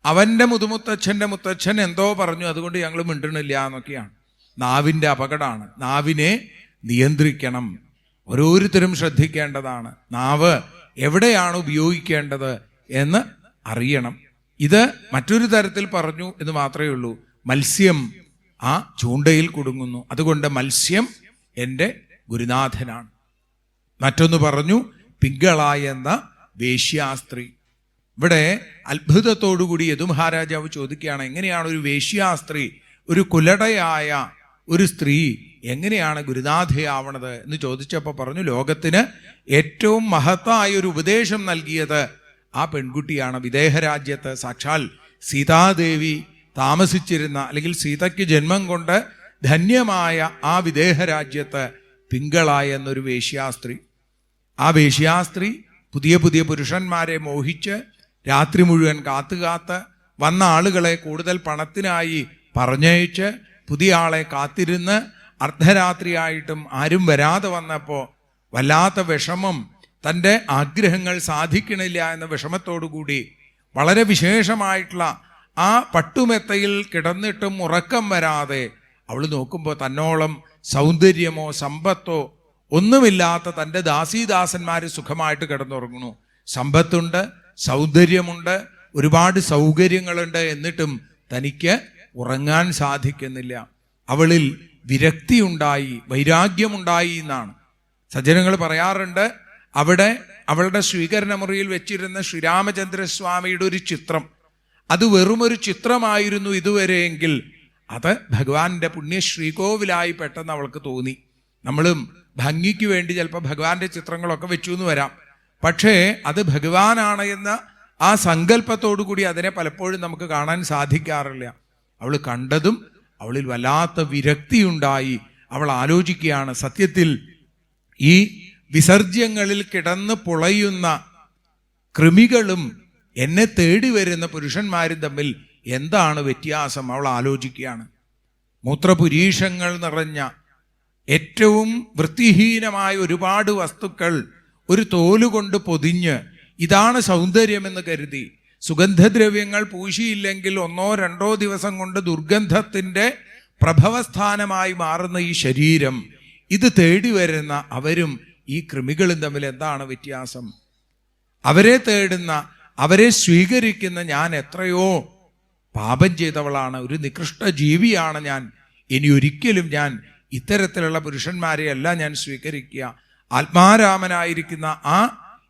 അവൻ്റെ മുതുമുത്തച്ഛൻ്റെ മുത്തച്ഛൻ എന്തോ പറഞ്ഞു, അതുകൊണ്ട് ഞങ്ങൾ മിണ്ടണില്ല എന്നൊക്കെയാണ്. നാവിൻ്റെ അപകടമാണ്. നാവിനെ നിയന്ത്രിക്കണം. ഓരോരുത്തരും ശ്രദ്ധിക്കേണ്ടതാണ്. നാവ് എവിടെയാണ് ഉപയോഗിക്കേണ്ടത് എന്ന് അറിയണം. ഇത് മറ്റൊരു തരത്തിൽ പറഞ്ഞു എന്ന് മാത്രമേ ഉള്ളൂ. മത്സ്യം ആ ചൂണ്ടയിൽ കുടുങ്ങുന്നു, അതുകൊണ്ട് മത്സ്യം എൻ്റെ ഗുരുനാഥനാണ്. മറ്റൊന്ന് പറഞ്ഞു പിങ്കള എന്ന വേശ്യാസ്ത്രീ. ഇവിടെ അത്ഭുതത്തോടുകൂടി യദുമഹാരാജാവ് ചോദിക്കുകയാണ്, എങ്ങനെയാണ് ഒരു വേശ്യാസ്ത്രീ, ഒരു കുലടയായ ഒരു സ്ത്രീ എങ്ങനെയാണ് ഗുരുനാഥയാവണത് എന്ന് ചോദിച്ചപ്പോൾ പറഞ്ഞു, ലോകത്തിന് ഏറ്റവും മഹത്തായ ഒരു ഉപദേശം നൽകിയത് ആ പെൺകുട്ടിയാണ്. വിദേഹരാജ്യത്ത് സാക്ഷാൽ സീതാദേവി താമസിച്ചിരുന്ന, അല്ലെങ്കിൽ സീതയ്ക്ക് ജന്മം കൊണ്ട് ധന്യമായ ആ വിദേഹരാജ്യത്ത് പിങ്കള എന്നൊരു വേശ്യാസ്ത്രീ, ആ വേശ്യാസ്ത്രീ പുതിയ പുതിയ പുരുഷന്മാരെ മോഹിച്ച് രാത്രി മുഴുവൻ കാത്തുകാത്ത് വന്ന ആളുകളെ കൂടുതൽ പണത്തിനായി പറഞ്ഞയച്ച് പുതിയ ആളെ കാത്തിരുന്ന് അർദ്ധരാത്രിയായിട്ടും ആരും വരാതെ വന്നപ്പോൾ വല്ലാത്ത വിഷമം, തൻ്റെ ആഗ്രഹങ്ങൾ സാധിക്കണില്ല എന്ന വിഷമത്തോടുകൂടി വളരെ വിശേഷമായിട്ടുള്ള ആ പട്ടുമെത്തയിൽ കിടന്നിട്ടും ഉറക്കം വരാതെ അവൾ നോക്കുമ്പോൾ തന്നോളം സൗന്ദര്യമോ സമ്പത്തോ ഒന്നുമില്ലാത്ത തൻ്റെ ദാസീദാസന്മാർ സുഖമായിട്ട് കിടന്നുറങ്ങുന്നു. സമ്പത്തുണ്ട്, സൗന്ദര്യമുണ്ട്, ഒരുപാട് സൗകര്യങ്ങളുണ്ട്, എന്നിട്ടും തനിക്ക് ഉറങ്ങാൻ സാധിക്കുന്നില്ല. അവളിൽ വിരക്തിയുണ്ടായി, വൈരാഗ്യമുണ്ടായി എന്നാണ് സജ്ജനങ്ങൾ പറയാറുണ്ട്. അവിടെ അവളുടെ സ്വീകരണ മുറിയിൽ വെച്ചിരുന്ന ശ്രീരാമചന്ദ്രസ്വാമിയുടെ ഒരു ചിത്രം, അത് വെറുമൊരു ചിത്രമായിരുന്നു ഇതുവരെയെങ്കിൽ അത് ഭഗവാന്റെ പുണ്യ ശ്രീകോവിലായി പെട്ടെന്ന് അവൾക്ക് തോന്നി. നമ്മളും ഭംഗിക്ക് വേണ്ടി ചിലപ്പോൾ ഭഗവാന്റെ ചിത്രങ്ങളൊക്കെ വെച്ചു എന്ന് വരാം, പക്ഷേ അത് ഭഗവാനാണ് എന്ന ആ സങ്കല്പത്തോടു കൂടി അതിനെ പലപ്പോഴും നമുക്ക് കാണാൻ സാധിക്കാറില്ല. അവൾ കണ്ടതും അവളിൽ വല്ലാത്ത വിരക്തിയുണ്ടായി. അവൾ ആലോചിക്കുകയാണ്, സത്യത്തിൽ ഈ വിസർജ്യങ്ങളിൽ കിടന്ന് പുളയുന്ന കൃമികളും എന്നെ തേടി വരുന്ന പുരുഷന്മാരും തമ്മിൽ എന്താണ് വ്യത്യാസം? അവൾ ആലോചിക്കുകയാണ്. മൂത്രപുരീഷങ്ങൾ നിറഞ്ഞ ഏറ്റവും വൃത്തിഹീനമായ ഒരുപാട് വസ്തുക്കൾ ഒരു തോലുകൊണ്ട് പൊതിഞ്ഞ് ഇതാണ് സൗന്ദര്യമെന്ന് കരുതി സുഗന്ധദ്രവ്യങ്ങൾ പൂശിയില്ലെങ്കിൽ 1-2 ദിവസം കൊണ്ട് ദുർഗന്ധത്തിൻ്റെ പ്രഭവസ്ഥാനമായി മാറുന്ന ഈ ശരീരം, ഇത് തേടി വരുന്ന അവരും ഈ കൃമികളും തമ്മിൽ എന്താണ് വ്യത്യാസം? അവരെ തേടുന്ന, അവരെ സ്വീകരിക്കുന്ന ഞാൻ എത്രയോ പാപം ചെയ്തവളാണ്, ഒരു നികൃഷ്ട ജീവിയാണ് ഞാൻ. ഇനി ഒരിക്കലും ഞാൻ ഇത്തരത്തിലുള്ള പുരുഷന്മാരെയല്ല ഞാൻ സ്വീകരിക്കുക. ആത്മാരാമനായിരിക്കുന്ന ആ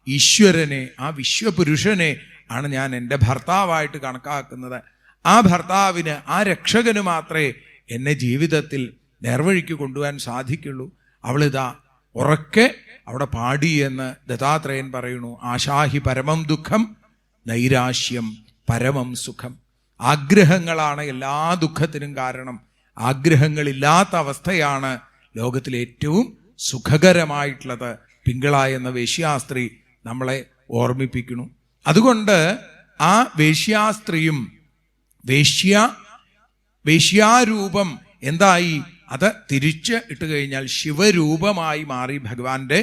ഈശ്വരനെ, ആ വിശ്വപുരുഷനെ ആണ് ഞാൻ എൻ്റെ ഭർത്താവായിട്ട് കണക്കാക്കുന്നത്. ആ ഭർത്താവിന്, ആ രക്ഷകന് മാത്രമേ എന്നെ ജീവിതത്തിൽ നേർവഴിക്ക് കൊണ്ടുപോകാൻ സാധിക്കുള്ളൂ. അവളിതാ ഉറക്കെ അവിടെ പാടി എന്ന് ദത്താത്രേയൻ പറയുന്നു. ആശാഹി പരമം ദുഃഖം നൈരാശ്യം പരമം സുഖം. ആഗ്രഹങ്ങളാണ് എല്ലാ ദുഃഖത്തിനും കാരണം. ആഗ്രഹങ്ങളില്ലാത്ത അവസ്ഥയാണ് ലോകത്തിലെ ഏറ്റവും സുഖകരമായിട്ടുള്ളത്. പിങ്കള എന്ന വേശ്യാസ്ത്രീ നമ്മളെ ഓർമ്മിപ്പിക്കുന്നു. അതുകൊണ്ട് ആ വേശ്യാസ്ത്രീയും വേശ്യാരൂപം എന്തായി? അത് തിരിച്ച് ഇട്ട് കഴിഞ്ഞാൽ ശിവരൂപമായി മാറി ഭഗവാന്റെ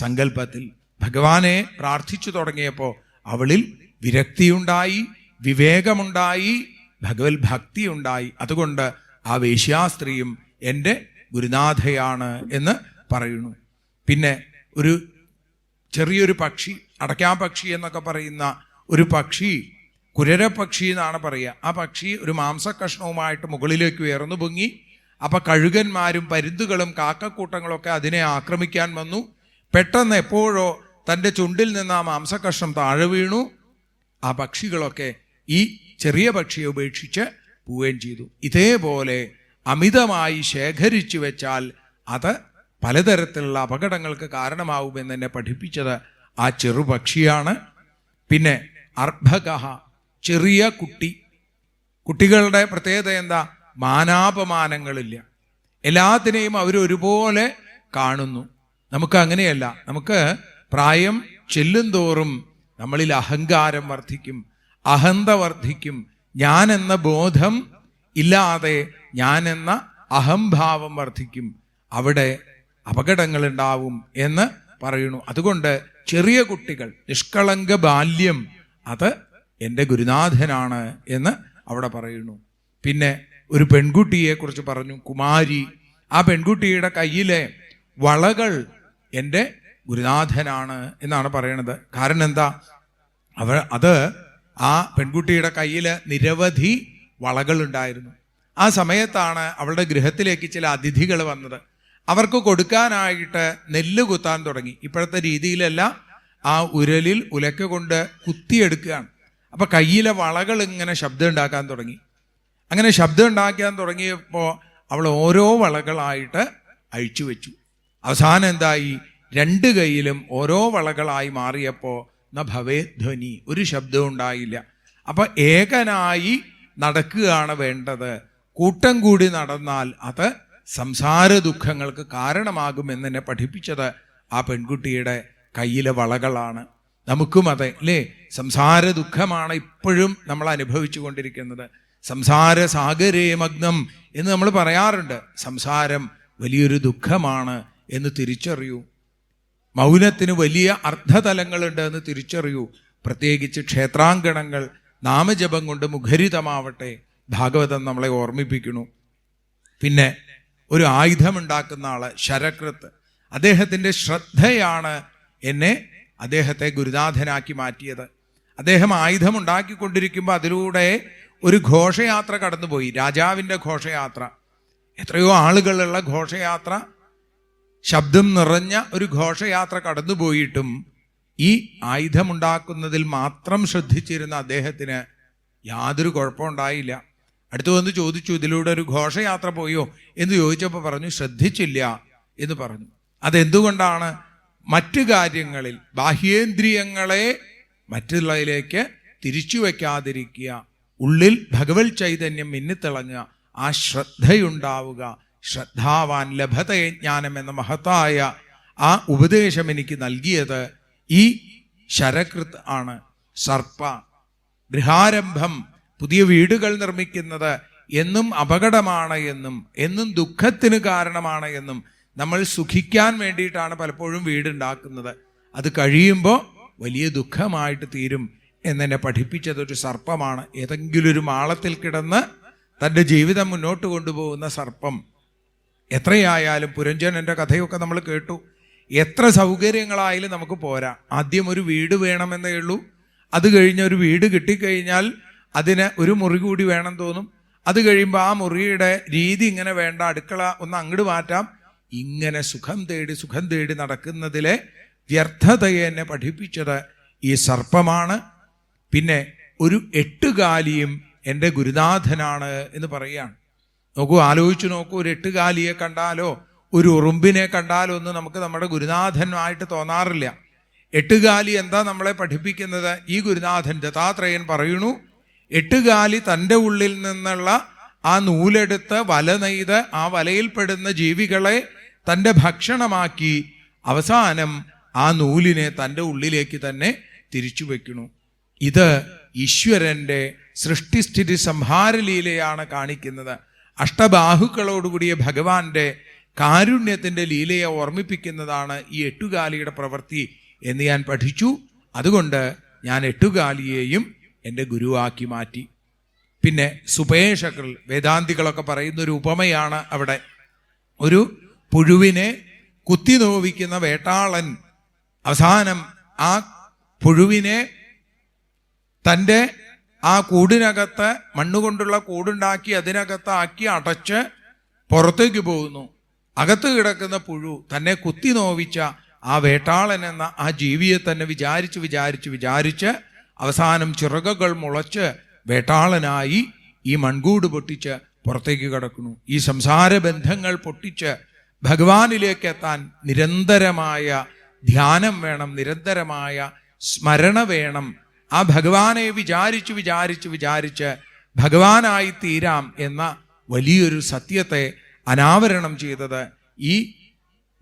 സങ്കല്പത്തിൽ. ഭഗവാനെ പ്രാർത്ഥിച്ചു തുടങ്ങിയപ്പോൾ അവളിൽ വിരക്തിയുണ്ടായി, വിവേകമുണ്ടായി, ഭഗവത് ഭക്തി ഉണ്ടായി. അതുകൊണ്ട് ആ വേശ്യാസ്ത്രീയും എൻ്റെ ഗുരുനാഥയാണ് എന്ന് പറയുന്നു. പിന്നെ ഒരു ചെറിയൊരു പക്ഷി, അടയ്ക്കാപക്ഷി എന്നൊക്കെ പറയുന്ന ഒരു പക്ഷി, കുരരപ്പക്ഷി എന്നാണ് പറയുക. ആ പക്ഷി ഒരു മാംസക്കഷ്ണവുമായിട്ട് മുകളിലേക്ക് ഉയർന്നു പൊങ്ങി. അപ്പം കഴുകന്മാരും പരുന്തുകളും കാക്കക്കൂട്ടങ്ങളൊക്കെ അതിനെ ആക്രമിക്കാൻ വന്നു. പെട്ടെന്ന് എപ്പോഴോ തൻ്റെ ചുണ്ടിൽ നിന്ന് ആ മാംസക്കഷ്ണം താഴെ വീണു. ആ പക്ഷികളൊക്കെ ഈ ചെറിയ പക്ഷിയെ ഉപേക്ഷിച്ച് പോവുകയും ചെയ്തു. ഇതേപോലെ അമിതമായി ശേഖരിച്ചു വെച്ചാൽ അത് പലതരത്തിലുള്ള അപകടങ്ങൾക്ക് കാരണമാവുമെന്ന് എന്നെ പഠിപ്പിച്ചത് ആ ചെറുപക്ഷിയാണ്. പിന്നെ അർഭകഹ, ചെറിയ കുട്ടി. കുട്ടികളുടെ പ്രത്യേകത എന്താ? മാനാപമാനങ്ങളില്ല, എല്ലാത്തിനെയും അവരൊരുപോലെ കാണുന്നു. നമുക്ക് അങ്ങനെയല്ല. നമുക്ക് പ്രായം ചെല്ലും തോറും നമ്മളിൽ അഹങ്കാരം വർദ്ധിക്കും, അഹന്ത വർദ്ധിക്കും. ഞാനെന്ന ബോധം ഇല്ലാതെ ഞാനെന്ന അഹംഭാവം വർദ്ധിക്കും. അവിടെ അപകടങ്ങളുണ്ടാവും എന്ന് പറയുന്നു. അതുകൊണ്ട് ചെറിയ കുട്ടികൾ, നിഷ്കളങ്ക ബാല്യം, അത് എൻ്റെ ഗുരുനാഥനാണ് എന്ന് അവിടെ പറയുന്നു. പിന്നെ ഒരു പെൺകുട്ടിയെ കുറിച്ച് പറഞ്ഞു, കുമാരി. ആ പെൺകുട്ടിയുടെ കയ്യിലെ വളകൾ എൻ്റെ ഗുരുനാഥനാണ് എന്നാണ് പറയണത്. കാരണം എന്താ? അത് ആ പെൺകുട്ടിയുടെ കയ്യിൽ നിരവധി വളകൾ ഉണ്ടായിരുന്നു. ആ സമയത്താണ് അവളുടെ ഗൃഹത്തിലേക്ക് ചില അതിഥികൾ വന്നത്. അവർക്ക് കൊടുക്കാനായിട്ട് നെല്ല് കുത്താൻ തുടങ്ങി. ഇപ്പോഴത്തെ രീതിയിലല്ല, ആ ഉരലിൽ ഉലക്ക കൊണ്ട് കുത്തിയെടുക്കുകയാണ്. അപ്പം കയ്യിലെ വളകൾ ഇങ്ങനെ ശബ്ദം ഉണ്ടാക്കാൻ തുടങ്ങി. അങ്ങനെ ശബ്ദം ഉണ്ടാക്കാൻ തുടങ്ങിയപ്പോൾ അവൾ ഓരോ വളകളായിട്ട് അഴിച്ചു വെച്ചു. അവസാനം എന്തായി? 2 കൈയിലും ഓരോ വളകളായി മാറിയപ്പോൾ ന ഭവേ ധ്വനി, ഒരു ശബ്ദവും ഉണ്ടായില്ല. അപ്പം ഏകനായി നടക്കുകയാണ് വേണ്ടത്. കൂട്ടം കൂടി നടന്നാൽ അത് സംസാര ദുഃഖങ്ങൾക്ക് കാരണമാകുമെന്ന് എന്നെ പഠിപ്പിച്ചത് ആ പെൺകുട്ടിയുടെ കയ്യിലെ വളകളാണ്. നമുക്കും അതെ അല്ലേ, സംസാര ദുഃഖമാണ് ഇപ്പോഴും നമ്മൾ അനുഭവിച്ചു കൊണ്ടിരിക്കുന്നത്. സംസാര സാഗരേ മഗ്നം എന്ന് നമ്മൾ പറയാറുണ്ട്. സംസാരം വലിയൊരു ദുഃഖമാണ് എന്ന് തിരിച്ചറിയൂ. മൗനത്തിന് വലിയ അർത്ഥതലങ്ങളുണ്ട് എന്ന് തിരിച്ചറിയൂ. പ്രത്യേകിച്ച് ക്ഷേത്രാങ്കണങ്ങൾ നാമജപം കൊണ്ട് മുഖരിതമാവട്ടെ. ഭാഗവതം നമ്മളെ ഓർമ്മിപ്പിക്കുന്നു. പിന്നെ ഒരു ആയുധമുണ്ടാക്കുന്ന ആള് ശരകൃത്ത്, അദ്ദേഹത്തിൻ്റെ ശ്രദ്ധയാണ് അദ്ദേഹത്തെ ഗുരുനാഥനാക്കി മാറ്റിയത്. അദ്ദേഹം ആയുധം ഉണ്ടാക്കിക്കൊണ്ടിരിക്കുമ്പോൾ അതിലൂടെ ഒരു ഘോഷയാത്ര കടന്നുപോയി, രാജാവിൻ്റെ ഘോഷയാത്ര. എത്രയോ ആളുകളുള്ള ഘോഷയാത്ര, ശബ്ദം നിറഞ്ഞ ഒരു ഘോഷയാത്ര കടന്നുപോയിട്ടും ഈ ആയുധമുണ്ടാക്കുന്നതിൽ മാത്രം ശ്രദ്ധിച്ചിരുന്ന അദ്ദേഹത്തിന് യാതൊരു കുഴപ്പമുണ്ടായില്ല. അടുത്തു വന്ന് ചോദിച്ചു, ഇതിലൂടെ ഒരു ഘോഷയാത്ര പോയോ എന്ന് ചോദിച്ചപ്പോൾ പറഞ്ഞു, ശ്രദ്ധിച്ചില്ല എന്ന് പറഞ്ഞു. അതെന്തുകൊണ്ടാണ്? മറ്റു കാര്യങ്ങളിൽ ബാഹ്യേന്ദ്രിയങ്ങളെ മറ്റുള്ളതിലേക്ക് തിരിച്ചു വയ്ക്കാതിരിക്കുക, ഉള്ളിൽ ഭഗവത് ചൈതന്യം മിന്നിത്തിളങ്ങുക, ആ ശ്രദ്ധയുണ്ടാവുക. ശ്രദ്ധാവാൻ ലഭതേ ജ്ഞാനം എന്ന മഹത്തായ ആ ഉപദേശം എനിക്ക് നൽകിയത് ഈ ശരകൃത് ആണ്. സർപ്പ ഗൃഹാരംഭം, പുതിയ വീടുകൾ നിർമ്മിക്കുന്നത് എന്നും അപകടമാണ് എന്നും ദുഃഖത്തിന് കാരണമാണ് എന്നും, നമ്മൾ സുഖിക്കാൻ വേണ്ടിയിട്ടാണ് പലപ്പോഴും വീടുണ്ടാക്കുന്നത്. അത് കഴിയുമ്പോൾ വലിയ ദുഃഖമായിട്ട് തീരും എന്നെ പഠിപ്പിച്ചതൊരു സർപ്പമാണ്. ഏതെങ്കിലും ഒരു മാളത്തിൽ കിടന്ന് തൻ്റെ ജീവിതം മുന്നോട്ട് കൊണ്ടുപോകുന്ന സർപ്പം. എത്രയായാലും പുരഞ്ജനൻ്റെ കഥയൊക്കെ നമ്മൾ കേട്ടു. എത്ര സൗകര്യങ്ങളായാലും നമുക്ക് പോരാ. ആദ്യം ഒരു വീട് വേണമെന്നേ ഉള്ളൂ. അത് കഴിഞ്ഞ് ഒരു വീട് കിട്ടിക്കഴിഞ്ഞാൽ അതിന് ഒരു മുറി കൂടി വേണം തോന്നും. അത് കഴിയുമ്പോൾ ആ മുറിയുടെ രീതി ഇങ്ങനെ വേണ്ട, അടുക്കള ഒന്ന് അങ്ങോട്ട് മാറ്റാം. ഇങ്ങനെ സുഖം തേടി നടക്കുന്നതിലെ വ്യർത്ഥതയെ എന്നെ പഠിപ്പിച്ചത് ഈ സർപ്പമാണ്. പിന്നെ ഒരു എട്ടുകാലിയും എൻ്റെ ഗുരുനാഥനാണ് എന്ന് പറയുകയാണ്. നോക്കൂ, ആലോചിച്ചു നോക്കൂ. ഒരു എട്ടുകാലിയെ കണ്ടാലോ ഒരു ഉറുമ്പിനെ കണ്ടാലോ ഒന്നും നമുക്ക് നമ്മുടെ ഗുരുനാഥനായിട്ട് തോന്നാറില്ല. എട്ടുകാലി എന്താ നമ്മളെ പഠിപ്പിക്കുന്നത്? ഈ ഗുരുനാഥൻ ദത്താത്രേയൻ പറയുന്നു, എട്ടുകാലി തൻ്റെ ഉള്ളിൽ നിന്നുള്ള ആ നൂലെടുത്ത് വല നെയ്ത് ആ വലയിൽപ്പെടുന്ന ജീവികളെ തൻ്റെ ഭക്ഷണമാക്കി അവസാനം ആ നൂലിനെ തൻ്റെ ഉള്ളിലേക്ക് തന്നെ തിരിച്ചു വയ്ക്കുന്നു. ഇത് ഈശ്വരൻ്റെ സൃഷ്ടിസ്ഥിതി സംഹാരലീലയാണ് കാണിക്കുന്നത്. അഷ്ടബാഹുക്കളോടുകൂടിയ ഭഗവാന്റെ കാരുണ്യത്തിൻ്റെ ലീലയെ ഓർമ്മിപ്പിക്കുന്നതാണ് ഈ എട്ടുകാലിയുടെ പ്രവൃത്തി എന്ന് ഞാൻ പഠിച്ചു. അതുകൊണ്ട് ഞാൻ എട്ടുകാലിയെയും എൻ്റെ ഗുരുവാക്കി മാറ്റി. പിന്നെ സുപേഷകൾ, വേദാന്തികളൊക്കെ പറയുന്ന ഒരു ഉപമയാണ് അവിടെ. ഒരു പുഴുവിനെ കുത്തി നോവിക്കുന്ന വേട്ടാളൻ അവസാനം ആ പുഴുവിനെ തൻ്റെ ആ കൂടിനകത്ത്, മണ്ണുകൊണ്ടുള്ള കൂടുണ്ടാക്കി അതിനകത്ത് ആക്കി അടച്ച് പുറത്തേക്ക് പോകുന്നു. അകത്ത് കിടക്കുന്ന പുഴു തന്നെ കുത്തി നോവിച്ച ആ വേട്ടാളൻ എന്ന ആ ജീവിയെ തന്നെ വിചാരിച്ച് അവസാനം ചിറകുകൾ മുളച്ച് വേട്ടാളനായി ഈ മൺകൂട് പൊട്ടിച്ച് പുറത്തേക്ക് കിടക്കുന്നു. ഈ സംസാര ബന്ധങ്ങൾ പൊട്ടിച്ച് ഭഗവാനിലേക്ക് എത്താൻ നിരന്തരമായ ധ്യാനം വേണം, നിരന്തരമായ സ്മരണ വേണം. ആ ഭഗവാനെ വിചാരിച്ച് ഭഗവാനായി തീരാം എന്ന വലിയൊരു സത്യത്തെ അനാവരണം ചെയ്തത് ഈ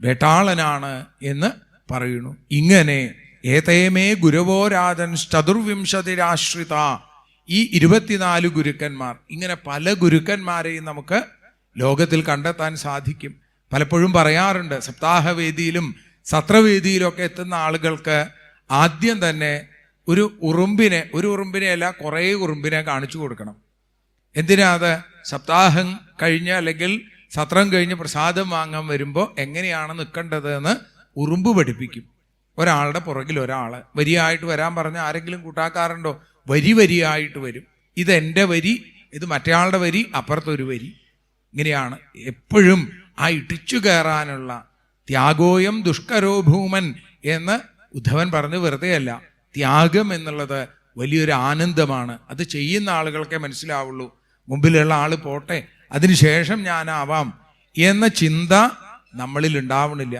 വേട്ടാളനാണ് എന്ന് പറയുന്നു. ഇങ്ങനെ ഏതേമേ ഗുരവോരാജൻ ചതുർവിംശതിരാശ്രിത, ഈ 24 ഗുരുക്കന്മാർ, ഇങ്ങനെ പല ഗുരുക്കന്മാരെയും നമുക്ക് ലോകത്തിൽ കണ്ടെത്താൻ സാധിക്കും. പലപ്പോഴും പറയാറുണ്ട്, സപ്താഹവേദിയിലും സത്രവേദിയിലൊക്കെ എത്തുന്ന ആളുകൾക്ക് ആദ്യം തന്നെ ഒരു ഉറുമ്പിനെ അല്ല, കുറേ ഉറുമ്പിനെ കാണിച്ചു കൊടുക്കണം. എന്തിനാ അത്? സപ്താഹം കഴിഞ്ഞ് അല്ലെങ്കിൽ സത്രം കഴിഞ്ഞ് പ്രസാദം വാങ്ങാൻ വരുമ്പോൾ എങ്ങനെയാണ് നിൽക്കേണ്ടത് എന്ന് ഉറുമ്പ് പഠിപ്പിക്കും. ഒരാളുടെ പുറകിൽ ഒരാൾ വരിയായിട്ട് വരാൻ പറഞ്ഞ ആരെങ്കിലും കൂട്ടാക്കാറുണ്ടോ? വരിയായിട്ട് വരും. ഇത് എൻ്റെ വരി, ഇത് മറ്റേയാളുടെ വരി, അപ്പുറത്തൊരു വരി. ഇങ്ങനെയാണ് എപ്പോഴും ആ ഇടിച്ചു കയറാനുള്ള ത്യാഗോയം ദുഷ്കരോ ഭൂമൻ എന്ന് ഉദ്ധവൻ പറഞ്ഞ് വെറുതെ അല്ല. ത്യാഗം എന്നുള്ളത് വലിയൊരു ആനന്ദമാണ്. അത് ചെയ്യുന്ന ആളുകൾക്കേ മനസ്സിലാവുള്ളൂ. മുമ്പിലുള്ള ആൾ പോട്ടെ, അതിനുശേഷം ഞാനാവാം എന്ന ചിന്ത നമ്മളിൽ ഉണ്ടാവണില്ല.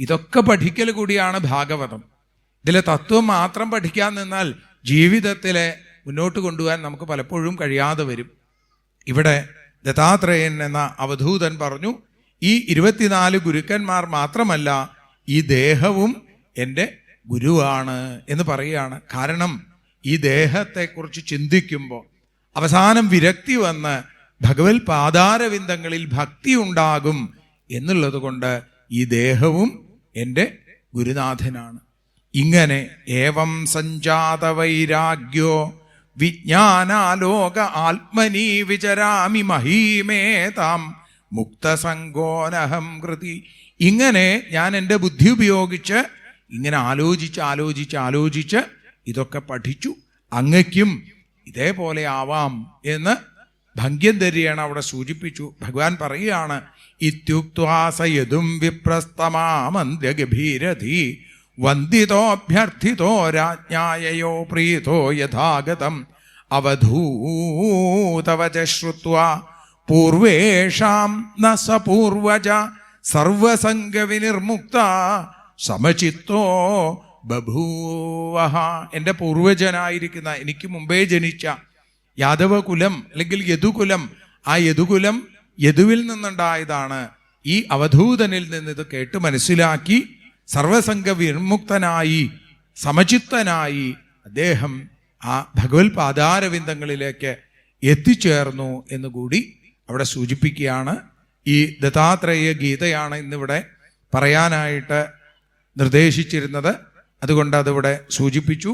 ഇതൊക്കെ പഠിക്കൽ കൂടിയാണ് ഭാഗവതം. ഇതിലെ തത്വം മാത്രം പഠിക്കാൻ നിന്നാൽ ജീവിതത്തിലെ മുന്നോട്ട് കൊണ്ടുപോകാൻ നമുക്ക് പലപ്പോഴും കഴിയാതെ വരും. ഇവിടെ ദത്താത്രേയൻ എന്ന അവധൂതൻ പറഞ്ഞു, ഈ 24 ഗുരുക്കന്മാർ മാത്രമല്ല, ഈ ദേഹവും എൻ്റെ ഗുരുവാണ് എന്ന് പറയുകയാണ്. കാരണം ഈ ദേഹത്തെക്കുറിച്ച് ചിന്തിക്കുമ്പോൾ അവസാനം വിരക്തി വന്ന് ഭഗവത് പാദാരവിന്ദങ്ങളിൽ ഭക്തി ഉണ്ടാകും എന്നുള്ളത് കൊണ്ട് ഈ ദേഹവും എൻ്റെ ഗുരുനാഥനാണ്. ഇങ്ങനെ ഏവം സഞ്ജാത വൈരാഗ്യോ വിജ്ഞാനാലോക ആത്മനി വിചരാമി മഹീമേതാം മുക്തസംഗോനഹം കൃതി. ഇങ്ങനെ ഞാൻ എൻ്റെ ബുദ്ധി ഉപയോഗിച്ച് ഇങ്ങനെ ആലോചിച്ച് ഇതൊക്കെ പഠിച്ചു. അങ്ങയ്ക്കും ഇതേപോലെ ആവാം എന്ന് ഭംഗ്യന്തരിയാണ് അവിടെ സൂചിപ്പിച്ചു. ഭഗവാൻ പറയുകയാണ്, ഇത്യുക്ത്വാസയതും വിപ്രസ്തമാമന്ത്യഗഭീരധി വന്ദിതോഭ്യർത്ഥിതോ രാജ്ഞായയോ പ്രീതോ യഥാഗതം അവധൂതവച ശ്രുത്വാ പൂർവേഷാം ന സപൂർവജ സർവസംഗവിനിർമുക്ത സമചിത്തോ ബഭൂവഹ. എൻ്റെ പൂർവജനായിരിക്കുന്ന, എനിക്ക് മുമ്പേ ജനിച്ച യാദവകുലം അല്ലെങ്കിൽ യദുകുലം, ആ യദുകുലം യദുവിൽ നിന്നുണ്ടായതാണ്. ഈ അവധൂതനിൽ നിന്ന് ഇത് കേട്ട് മനസ്സിലാക്കി സർവസംഗ വിമുക്തനായി സമചിത്തനായി അദ്ദേഹം ആ ഭഗവത് പാദാരവിന്ദങ്ങളിലേക്ക് എത്തിച്ചേർന്നു എന്നുകൂടി അവിടെ സൂചിപ്പിക്കുകയാണ്. ഈ ദത്താത്രേയ ഗീതയാണ് ഇന്നിവിടെ പറയാനായിട്ട് നിർദ്ദേശിച്ചിരുന്നത്. അതുകൊണ്ട് അതിവിടെ സൂചിപ്പിച്ചു.